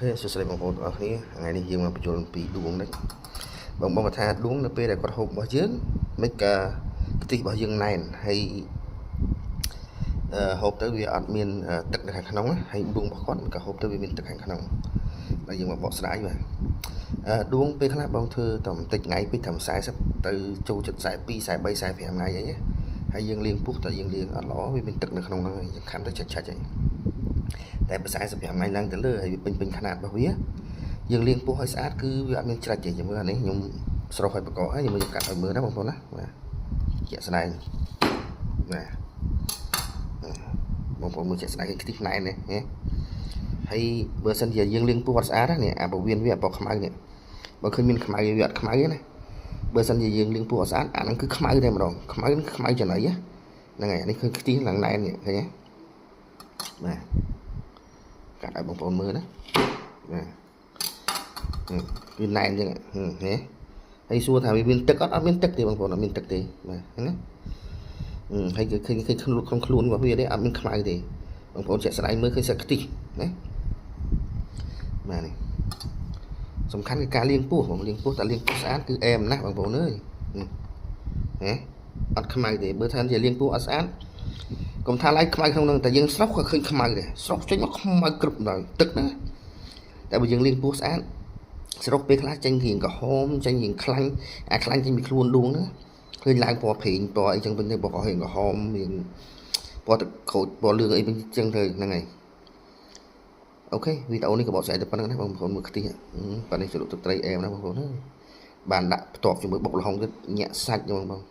សួស្តីបងប្អូនទាំងអស់គ្នាថ្ងៃនេះយើងមកបញ្ចូលពីដួងនេះបងថាដួងនៅពេលដែលគាត់ហូបរបស់យើងមិនក៏ខ្ទិះរបស់យើងណែនហើយហូបទៅវាអត់មានទឹកនៅខាងក្នុងហើយដួងរបស់គាត់មិនក៏ហូបទៅវាមានទឹកខាងក្នុងហើយយើងមកបកស្រាយបាទដួងពេលខ្លះបងធ្វើតែបន្តិចថ្ងៃពេកត្រឹម40ទៅចូលចិត្ត42 43 45ថ្ងៃអីហើយយើងលាងពុះតែយើងលាងអត់ល្អវាមានទឹកនៅក្នុងហ្នឹងយើងខាំទៅឆាច់អីតែបើ45ថ្ងៃឡើងទៅលើហើយវាពេញຂະຫນាតរបស់វាយើងលាងពោះឲ្យស្អាតគឺវាអត់មានច្រាច់ទេចាំមើលអានេះខ្ញុំស្រោះឲ្យបកកហើយខ្ញុំកាត់ឲ្យមើលណាបងប្អូនណាបាទជាក់ស្ដែងបាទបងប្អូនមើលជាក់ស្ដែងខ្ទិះណែននេះហើយបើសិនជាយើងលាងពោះអត់ស្អាតនេះអាបវៀនវាបកខ្មៅនេះបើឃើញមានខ្មៅវាអត់ខ្មៅទេណាបើសិនជាយើងលាងពោះអត់ស្អាតអាហ្នឹងគឺខ្មៅតែម្ដងខ្មៅចំណៃហ្នឹងហើយនេះគឺខ្ទិះឡើងណែននេះឃើញទេបាទកាត់ឲ្យបងប្អូនមើលណាវាណែនអញ្ចឹងណាហើយសួរថាវាមានទឹកអត់មានទឹកទេបងប្អូនអត់មានទឹកទេបាទណាហើយគឺឃើញក្នុងខ្លួនរបស់វាទេអត់មានខ្មៅទេបងប្អូនជាក់ស្ដែងមើលឃើញសាច់ខ្ទិះណាបាទនេះសំខាន់គឺការលាងពោះបងលាងពោះតែលាងពោះស្អាតគឺអែមណាស់បងប្អូនអើយណាអត់ខ្មៅទេបើថាជាលាងពោះអត់ស្អាតកុំថាឡើយខ្មៅក្នុងហ្នឹងតែយើងស្រោះក៏ឃើញខ្មៅដែរស្រោះចេញមកខ្មៅគ្រប់ដល់ទឹកណាតែបើយើងលាងពោះស្អាតស្រោះពេលខ្លះចេញរៀងក្រហមចេញរៀងខ្លាញ់ខ្លាញ់ចេញពីខ្លួនដួងណាឃើញឡើងពណ៌ប្រេងពណ៌អីចឹងវិញទៅបករៀងក្រហមរៀងពណ៌ទឹកក្រូចពណ៌លឿងអីវិញចឹងទៅហ្នឹងហើយអូខេវីដេអូនេះក៏បកស្រាយទៅប៉ុណ្្នឹងណាបងប្អូនមើលខ្ទិះប៉ានេះជ្រូកទឹកត្រីអែមណាបងប្អូនបានដាក់ផ្ទាប់ជាមួយបុកល្ហុងទៅញាក់សាច់បងប្អូន